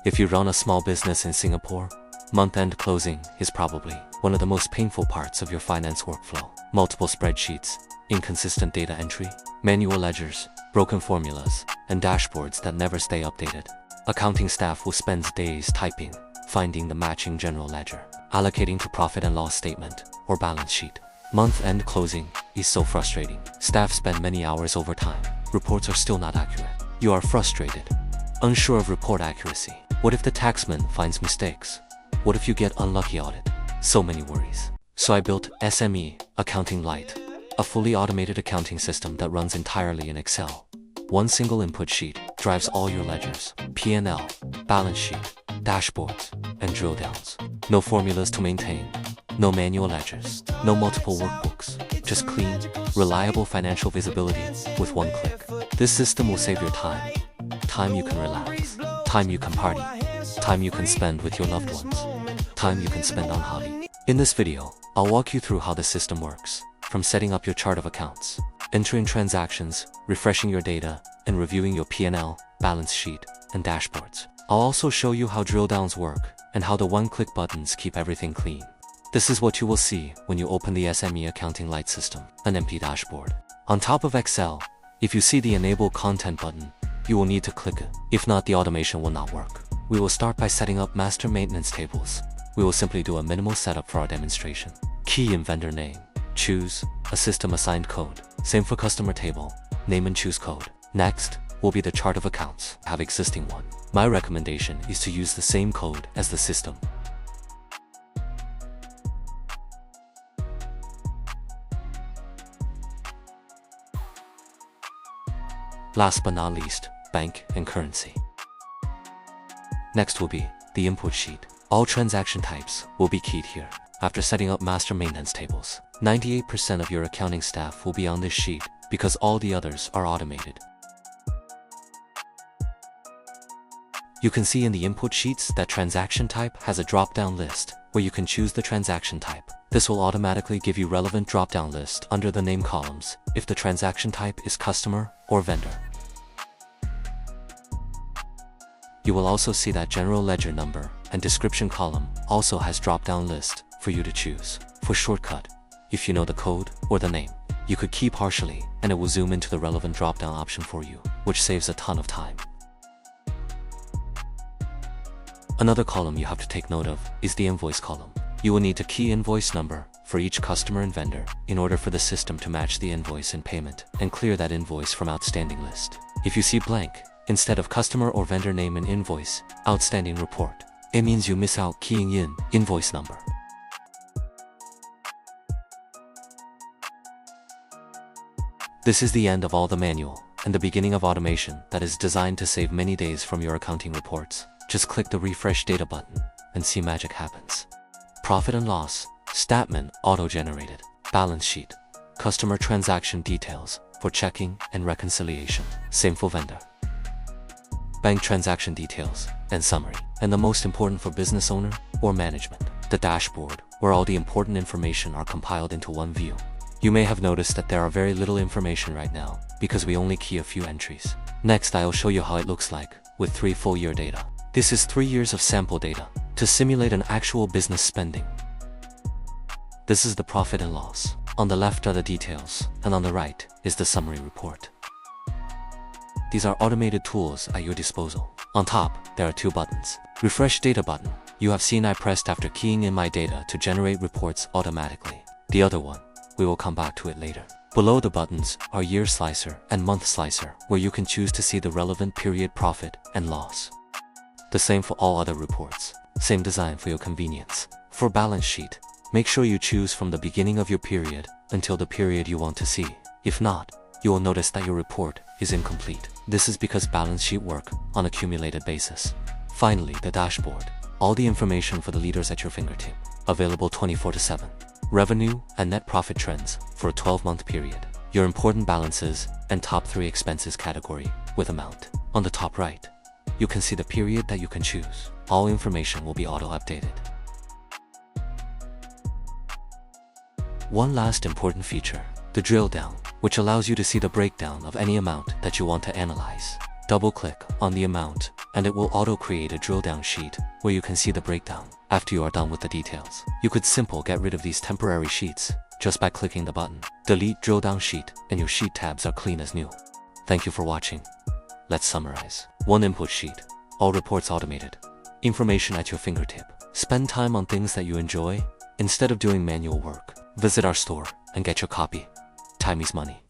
If you run a small business in Singapore, month-end closing is probably one of the most painful parts of your finance workflow. Multiple spreadsheets, inconsistent data entry, manual ledgers, broken formulas, and dashboards that never stay updated. Accounting staff will spend days typing, finding the matching general ledger, allocating to profit and loss statement or balance sheet. Month-end closing is so frustrating. Staff spend many hours overtime. Reports are still not accurate. You are frustrated, unsure of report accuracy. What if the taxman finds mistakes? What if you get unlucky audit? So many worries. So I built SME Accounting Lite, a fully automated accounting system that runs entirely in Excel. One single input sheet drives all your ledgers, P&L, balance sheet, dashboards, and drill downs. No formulas to maintain, no manual ledgers, no multiple workbooks, just clean, reliable financial visibility with OneClick. This system will save your time. Time you can relax, time you can party, time you can spend with your loved ones, time you can spend on hobby. In this video, I'll walk you through how the system works, from setting up your chart of accounts, entering transactions, refreshing your data, and reviewing your P&L, balance sheet, and dashboards. I'll also show you how drill downs work and how the one-click buttons keep everything clean. This is what you will see when you open the SME Accounting Lite system, an empty dashboard. On top of Excel, if you see the Enable Content button, you will need to click it. If not, the automation will not work. We will start by setting up master maintenance tables. We will simply do a minimal setup for our demonstration. Key in vendor name. Choose a system assigned code. Same for customer table. Name and choose code. Next will be the chart of accounts. Have existing one. My recommendation is to use the same code as the system. Last but not least, bank and currency. Next will be the input sheet. All transaction types will be keyed here. After setting up master maintenance tables, 98% of your accounting staff will be on this sheet because all the others are automated. You can see in the input sheets that transaction type has a drop-down list where you can choose the transaction type. This will automatically give you relevant drop-down list under the name columns if the transaction type is customer or vendor. You will also see that general ledger number and description column also has drop-down list for you to choose. For shortcut, if you know the code or the name, you could key partially and it will zoom into the relevant drop-down option for you, which saves a ton of time. Another column you have to take note of is the invoice column. You will need to key invoice number for each customer and vendor in order for the system to match the invoice and payment and clear that invoice from outstanding list. If you see blank, instead of customer or vendor name and invoice, outstanding report, it means you miss out keying in invoice number. This is the end of all the manual and the beginning of automation that is designed to save many days from your accounting reports. Just click the refresh data button and see magic happens. Profit and loss, statement auto-generated, balance sheet, customer transaction details for checking and reconciliation. Same for vendor. Bank transaction details and summary. And the most important for business owner or management, the dashboard, where all the important information are compiled into one view. You may have noticed that there are very little information right now because we only key a few entries. Next, I'll show you how it looks like with 3 full year data. This is 3 years of sample data to simulate an actual business spending. This is the profit and loss. On the left are the details, and on the right is the summary report. These are automated tools at your disposal. On top, there are 2 buttons. Refresh data button. You have seen I pressed after keying in my data to generate reports automatically. The other one, we will come back to it later. Below the buttons are year slicer and month slicer, where you can choose to see the relevant period profit and loss. The same for all other reports. Same design for your convenience. For balance sheet, make sure you choose from the beginning of your period until the period you want to see. If not, you will notice that your report is incomplete. This is because balance sheet work on accumulated basis. Finally, the dashboard. All the information for the leaders at your fingertip. Available 24/7. Revenue and net profit trends for a 12-month period. Your important balances and top 3 expenses category with amount. On the top right, you can see the period that you can choose. All information will be auto-updated. One last important feature, the drill down, which allows you to see the breakdown of any amount that you want to analyze. Double-click on the amount, and it will auto-create a drill-down sheet where you can see the breakdown. After you are done with the details, you could simply get rid of these temporary sheets just by clicking the button. Delete drill-down sheet, and your sheet tabs are clean as new. Thank you for watching. Let's summarize. 1 input sheet. All reports automated. Information at your fingertip. Spend time on things that you enjoy instead of doing manual work. Visit our store and get your copy. Time is money.